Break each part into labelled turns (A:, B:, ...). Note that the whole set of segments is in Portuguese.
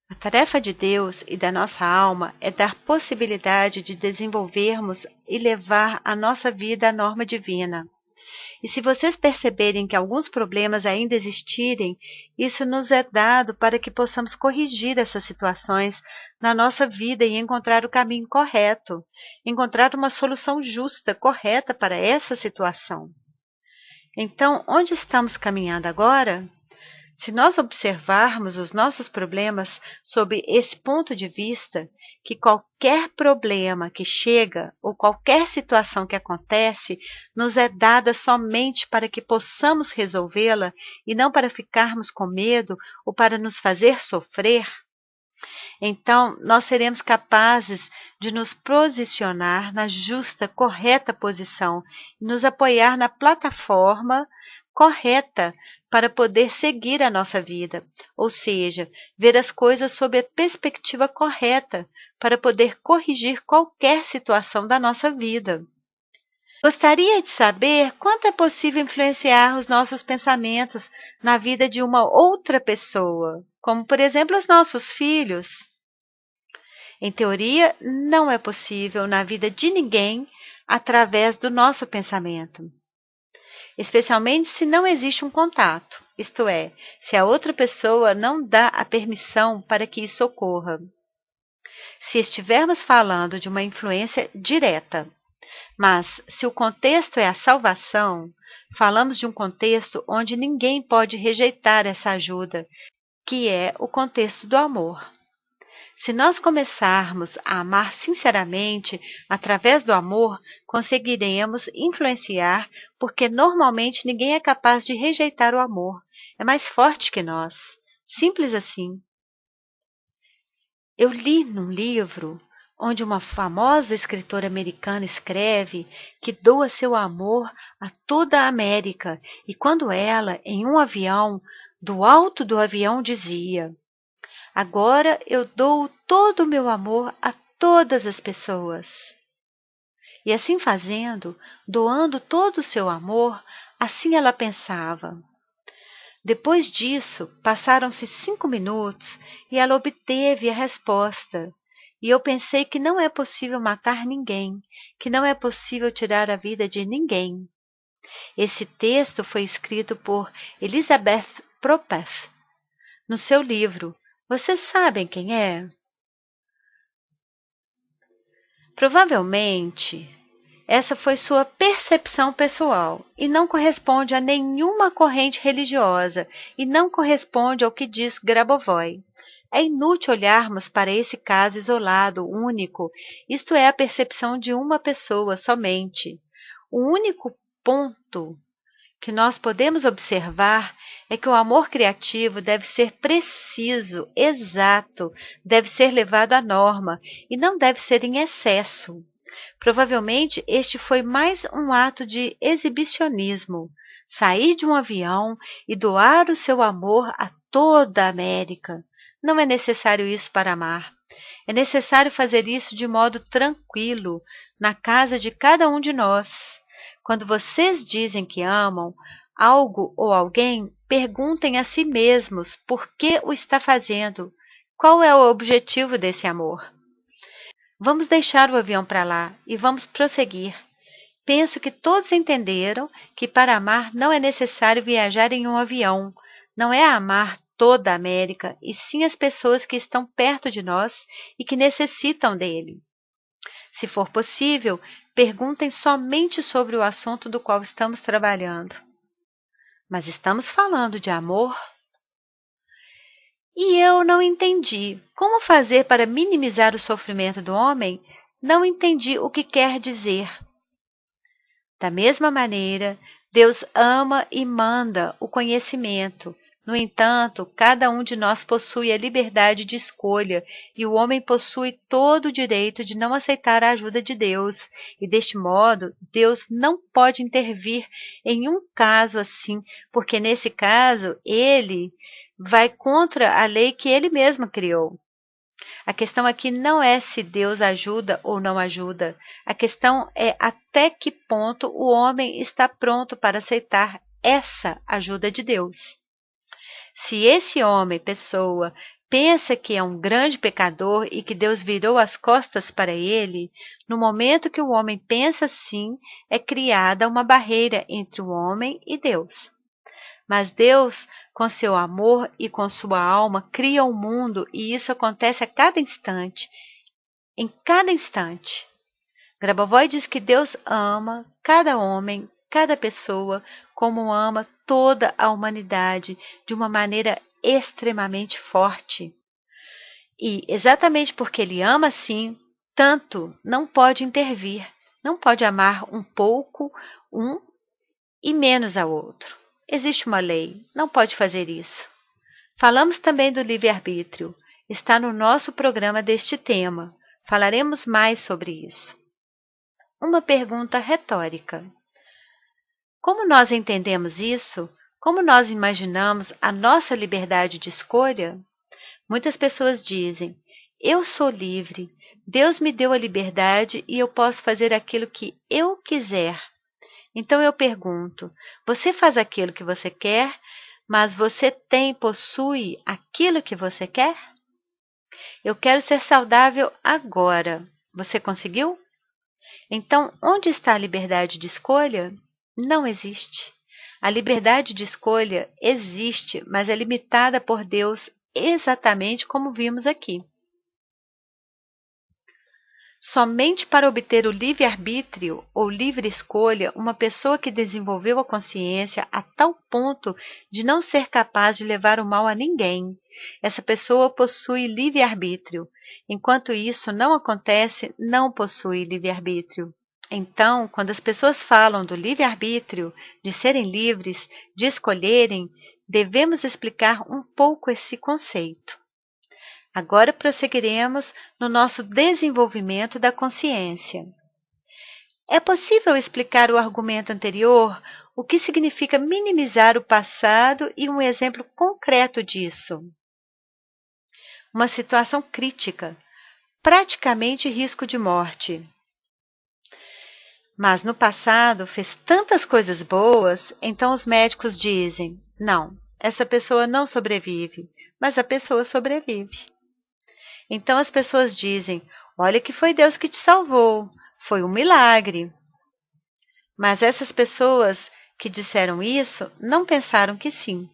A: A tarefa de Deus e da nossa alma é dar possibilidade de desenvolvermos e levar a nossa vida à norma divina. E se vocês perceberem que alguns problemas ainda existirem, isso nos é dado para que possamos corrigir essas situações na nossa vida e encontrar o caminho correto, encontrar uma solução justa, correta para essa situação. Então, onde estamos caminhando agora? Se nós observarmos os nossos problemas sob esse ponto de vista, que qualquer problema que chega ou qualquer situação que acontece nos é dada somente para que possamos resolvê-la e não para ficarmos com medo ou para nos fazer sofrer, então nós seremos capazes de nos posicionar na justa, correta posição e nos apoiar na plataforma correta para poder seguir a nossa vida, ou seja, ver as coisas sob a perspectiva correta para poder corrigir qualquer situação da nossa vida. Gostaria de saber quanto é possível influenciar os nossos pensamentos na vida de uma outra pessoa, como, por exemplo, os nossos filhos. Em teoria, não é possível na vida de ninguém através do nosso pensamento, especialmente se não existe um contato, isto é, se a outra pessoa não dá a permissão para que isso ocorra. Se estivermos falando de uma influência direta, mas se o contexto é a salvação, falamos de um contexto onde ninguém pode rejeitar essa ajuda, que é o contexto do amor. Se nós começarmos a amar sinceramente, através do amor, conseguiremos influenciar, porque normalmente ninguém é capaz de rejeitar o amor. É mais forte que nós. Simples assim. Eu li num livro onde uma famosa escritora americana escreve que doa seu amor a toda a América, e quando ela, em um avião, do alto do avião dizia: agora eu dou todo o meu amor a todas as pessoas. E assim fazendo, doando todo o seu amor, assim ela pensava. Depois disso, passaram-se 5 minutos e ela obteve a resposta. E eu pensei que não é possível matar ninguém, que não é possível tirar a vida de ninguém. Esse texto foi escrito por Elizabeth Propeth no seu livro. Vocês sabem quem é? Provavelmente, essa foi sua percepção pessoal e não corresponde a nenhuma corrente religiosa e não corresponde ao que diz Grabovoi. É inútil olharmos para esse caso isolado, único, isto é a percepção de uma pessoa somente. O único ponto que nós podemos observar é que o amor criativo deve ser preciso, exato, deve ser levado à norma e não deve ser em excesso. Provavelmente este foi mais um ato de exibicionismo, sair de um avião e doar o seu amor a toda a América. Não é necessário isso para amar. É necessário fazer isso de modo tranquilo, na casa de cada um de nós. Quando vocês dizem que amam algo ou alguém, perguntem a si mesmos por que o está fazendo. Qual é o objetivo desse amor? Vamos deixar o avião para lá e vamos prosseguir. Penso que todos entenderam que para amar não é necessário viajar em um avião. Não é amar toda a América, e sim as pessoas que estão perto de nós e que necessitam dele. Se for possível, perguntem somente sobre o assunto do qual estamos trabalhando. Mas estamos falando de amor? E eu não entendi. Como fazer para minimizar o sofrimento do homem? Não entendi o que quer dizer. Da mesma maneira, Deus ama e manda o conhecimento. No entanto, cada um de nós possui a liberdade de escolha e o homem possui todo o direito de não aceitar a ajuda de Deus. E deste modo, Deus não pode intervir em um caso assim, porque nesse caso, ele vai contra a lei que ele mesmo criou. A questão aqui não é se Deus ajuda ou não ajuda. A questão é até que ponto o homem está pronto para aceitar essa ajuda de Deus. Se esse homem, pessoa, pensa que é um grande pecador e que Deus virou as costas para ele, no momento que o homem pensa assim, é criada uma barreira entre o homem e Deus. Mas Deus, com seu amor e com sua alma, cria o mundo e isso acontece a cada instante, em cada instante. Grabovoi diz que Deus ama cada homem, cada pessoa, como ama toda a humanidade de uma maneira extremamente forte. E exatamente porque ele ama assim, tanto não pode intervir, não pode amar um pouco um e menos ao outro. Existe uma lei, não pode fazer isso. Falamos também do livre-arbítrio, está no nosso programa deste tema. Falaremos mais sobre isso. Uma pergunta retórica. Como nós entendemos isso? Como nós imaginamos a nossa liberdade de escolha? Muitas pessoas dizem: eu sou livre, Deus me deu a liberdade e eu posso fazer aquilo que eu quiser. Então eu pergunto: você faz aquilo que você quer, mas você possui aquilo que você quer? Eu quero ser saudável agora. Você conseguiu? Então, onde está a liberdade de escolha? Não existe. A liberdade de escolha existe, mas é limitada por Deus exatamente como vimos aqui. Somente para obter o livre-arbítrio ou livre escolha, uma pessoa que desenvolveu a consciência a tal ponto de não ser capaz de levar o mal a ninguém, essa pessoa possui livre-arbítrio. Enquanto isso não acontece, não possui livre-arbítrio. Então, quando as pessoas falam do livre-arbítrio, de serem livres, de escolherem, devemos explicar um pouco esse conceito. Agora prosseguiremos no nosso desenvolvimento da consciência. É possível explicar o argumento anterior, o que significa minimizar o passado e um exemplo concreto disso? Uma situação crítica, praticamente risco de morte. Mas no passado fez tantas coisas boas, então os médicos dizem: não, essa pessoa não sobrevive, mas a pessoa sobrevive. Então as pessoas dizem: olha que foi Deus que te salvou, foi um milagre. Mas essas pessoas que disseram isso não pensaram que sim.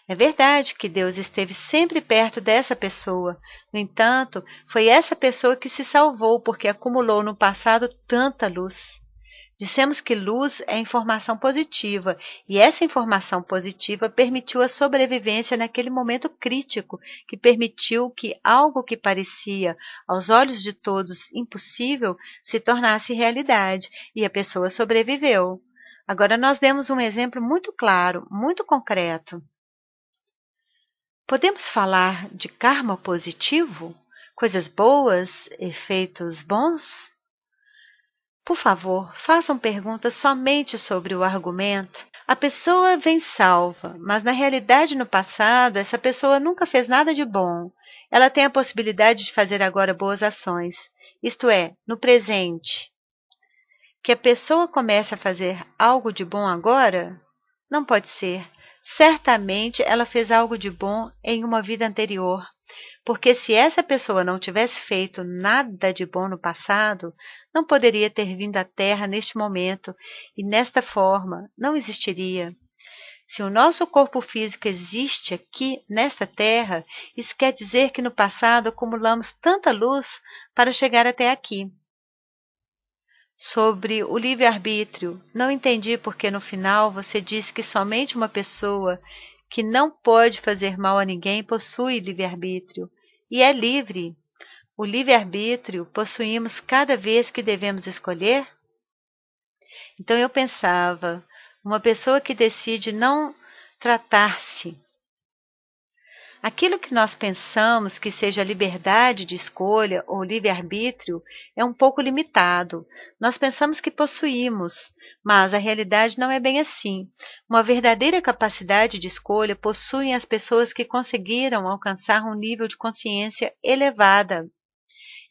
A: É verdade que Deus esteve sempre perto dessa pessoa. No entanto, foi essa pessoa que se salvou porque acumulou no passado tanta luz. Dissemos que luz é informação positiva, e essa informação positiva permitiu a sobrevivência naquele momento crítico, que permitiu que algo que parecia, aos olhos de todos, impossível, se tornasse realidade, e a pessoa sobreviveu. Agora nós demos um exemplo muito claro, muito concreto. Podemos falar de karma positivo? Coisas boas, efeitos bons? Por favor, façam perguntas somente sobre o argumento. A pessoa vem salva, mas na realidade no passado essa pessoa nunca fez nada de bom. Ela tem a possibilidade de fazer agora boas ações, isto é, no presente. Que a pessoa comece a fazer algo de bom agora? Não pode ser. Certamente ela fez algo de bom em uma vida anterior. Porque se essa pessoa não tivesse feito nada de bom no passado, não poderia ter vindo à Terra neste momento e nesta forma não existiria. Se o nosso corpo físico existe aqui nesta Terra, isso quer dizer que no passado acumulamos tanta luz para chegar até aqui. Sobre o livre-arbítrio, não entendi porque no final você disse que somente uma pessoa que não pode fazer mal a ninguém possui livre-arbítrio e é livre. O livre-arbítrio possuímos cada vez que devemos escolher? Então eu pensava, uma pessoa que decide não tratar-se. Aquilo que nós pensamos que seja liberdade de escolha ou livre-arbítrio é um pouco limitado. Nós pensamos que possuímos, mas a realidade não é bem assim. Uma verdadeira capacidade de escolha possuem as pessoas que conseguiram alcançar um nível de consciência elevada.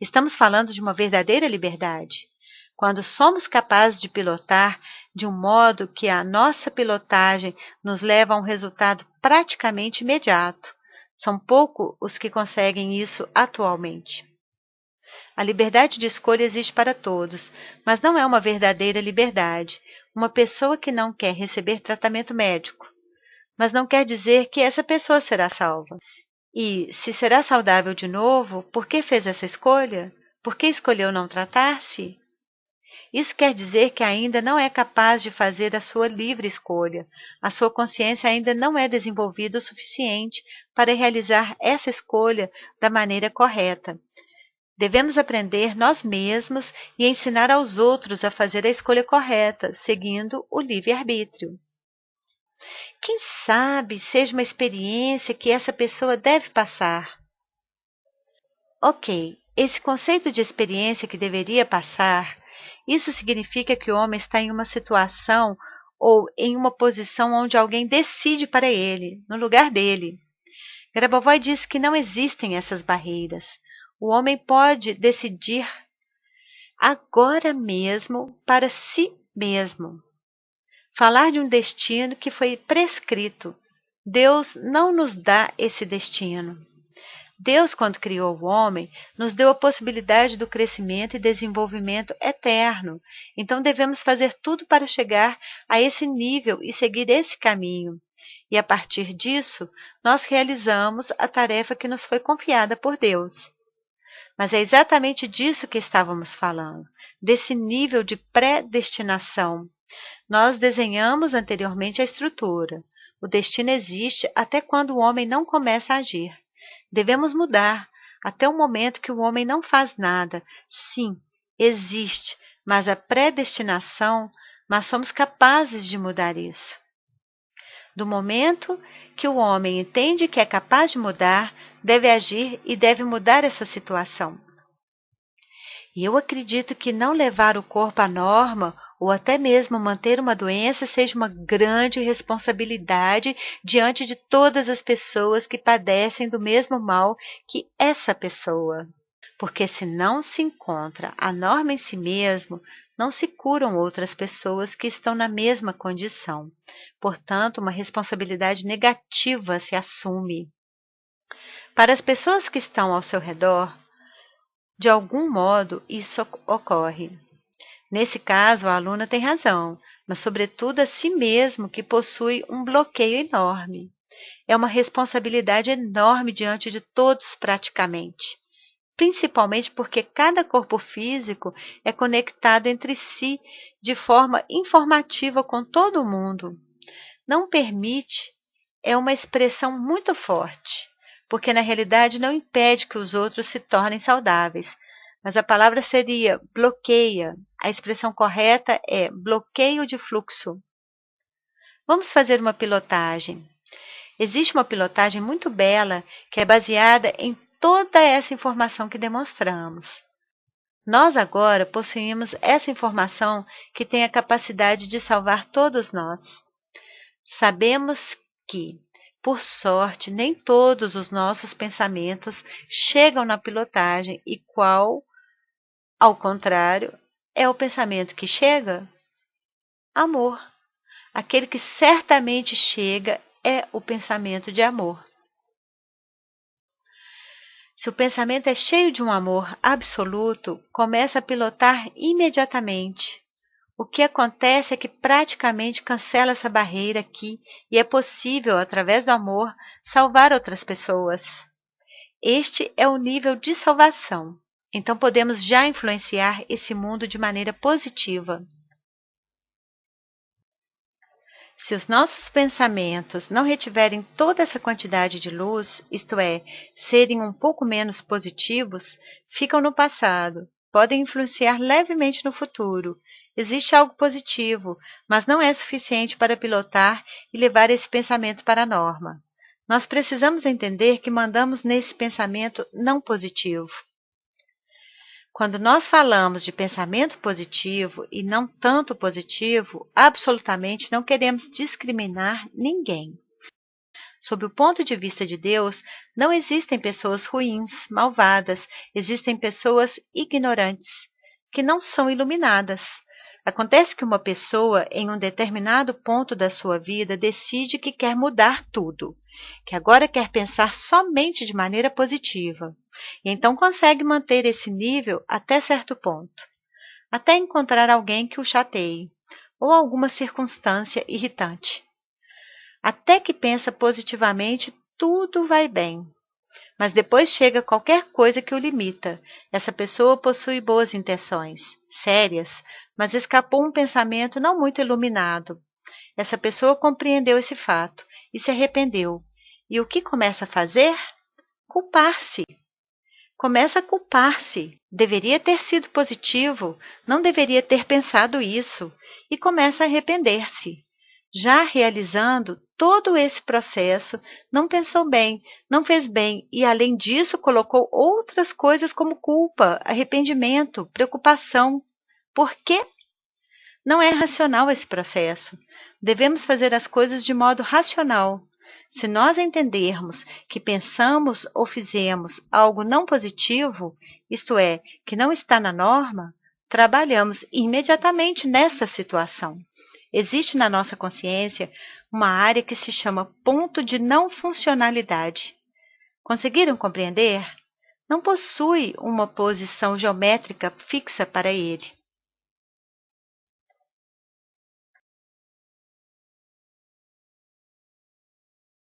A: Estamos falando de uma verdadeira liberdade. Quando somos capazes de pilotar de um modo que a nossa pilotagem nos leva a um resultado praticamente imediato. São poucos os que conseguem isso atualmente. A liberdade de escolha existe para todos, mas não é uma verdadeira liberdade. Uma pessoa que não quer receber tratamento médico, mas não quer dizer que essa pessoa será salva. E, se será saudável de novo, por que fez essa escolha? Por que escolheu não tratar-se? Isso quer dizer que ainda não é capaz de fazer a sua livre escolha. A sua consciência ainda não é desenvolvida o suficiente para realizar essa escolha da maneira correta. Devemos aprender nós mesmos e ensinar aos outros a fazer a escolha correta, seguindo o livre-arbítrio. Quem sabe seja uma experiência que essa pessoa deve passar. Ok, esse conceito de experiência que deveria passar, isso significa que o homem está em uma situação ou em uma posição onde alguém decide para ele, no lugar dele. Grabovoi diz que não existem essas barreiras. O homem pode decidir agora mesmo para si mesmo. Falar de um destino que foi prescrito. Deus não nos dá esse destino. Deus, quando criou o homem, nos deu a possibilidade do crescimento e desenvolvimento eterno. Então devemos fazer tudo para chegar a esse nível e seguir esse caminho. E a partir disso, nós realizamos a tarefa que nos foi confiada por Deus. Mas é exatamente disso que estávamos falando, desse nível de predestinação. Nós desenhamos anteriormente a estrutura. O destino existe até quando o homem não começa a agir. Devemos mudar até o momento que o homem não faz nada. Sim, existe, mas a predestinação, mas somos capazes de mudar isso. Do momento que o homem entende que é capaz de mudar, deve agir e deve mudar essa situação. E eu acredito que não levar o corpo à norma ou até mesmo manter uma doença seja uma grande responsabilidade diante de todas as pessoas que padecem do mesmo mal que essa pessoa. Porque se não se encontra a norma em si mesmo, não se curam outras pessoas que estão na mesma condição. Portanto, uma responsabilidade negativa se assume. Para as pessoas que estão ao seu redor, de algum modo isso ocorre. Nesse caso, a aluna tem razão, mas sobretudo a si mesmo que possui um bloqueio enorme. É uma responsabilidade enorme diante de todos praticamente. Principalmente porque cada corpo físico é conectado entre si de forma informativa com todo mundo. Não permite é uma expressão muito forte, porque na realidade não impede que os outros se tornem saudáveis, mas a palavra seria bloqueia. A expressão correta é bloqueio de fluxo. Vamos fazer uma pilotagem. Existe uma pilotagem muito bela que é baseada em toda essa informação que demonstramos. Nós agora possuímos essa informação que tem a capacidade de salvar todos nós. Sabemos que, por sorte, nem todos os nossos pensamentos chegam na pilotagem e qual, ao contrário, é o pensamento que chega? Amor. Aquele que certamente chega é o pensamento de amor. Se o pensamento é cheio de um amor absoluto, começa a pilotar imediatamente. O que acontece é que praticamente cancela essa barreira aqui e é possível, através do amor, salvar outras pessoas. Este é o nível de salvação. Então podemos já influenciar esse mundo de maneira positiva. Se os nossos pensamentos não retiverem toda essa quantidade de luz, isto é, serem um pouco menos positivos, ficam no passado, podem influenciar levemente no futuro. Existe algo positivo, mas não é suficiente para pilotar e levar esse pensamento para a norma. Nós precisamos entender que mandamos nesse pensamento não positivo. Quando nós falamos de pensamento positivo e não tanto positivo, absolutamente não queremos discriminar ninguém. Sob o ponto de vista de Deus, não existem pessoas ruins, malvadas, existem pessoas ignorantes, que não são iluminadas. Acontece que uma pessoa, em um determinado ponto da sua vida, decide que quer mudar tudo, que agora quer pensar somente de maneira positiva, e então consegue manter esse nível até certo ponto, até encontrar alguém que o chateie, ou alguma circunstância irritante. Até que pensa positivamente, tudo vai bem. Mas depois chega qualquer coisa que o limita. Essa pessoa possui boas intenções, sérias, mas escapou um pensamento não muito iluminado. Essa pessoa compreendeu esse fato e se arrependeu. E o que começa a fazer? Culpar-se. Começa a culpar-se. Deveria ter sido positivo, não deveria ter pensado isso. E começa a arrepender-se. Já realizando todo esse processo, não pensou bem, não fez bem e, além disso, colocou outras coisas como culpa, arrependimento, preocupação. Por quê? Não é racional esse processo. Devemos fazer as coisas de modo racional. Se nós entendermos que pensamos ou fizemos algo não positivo, isto é, que não está na norma, trabalhamos imediatamente nessa situação. Existe na nossa consciência uma área que se chama ponto de não funcionalidade. Conseguiram compreender? Não possui uma posição geométrica fixa para ele.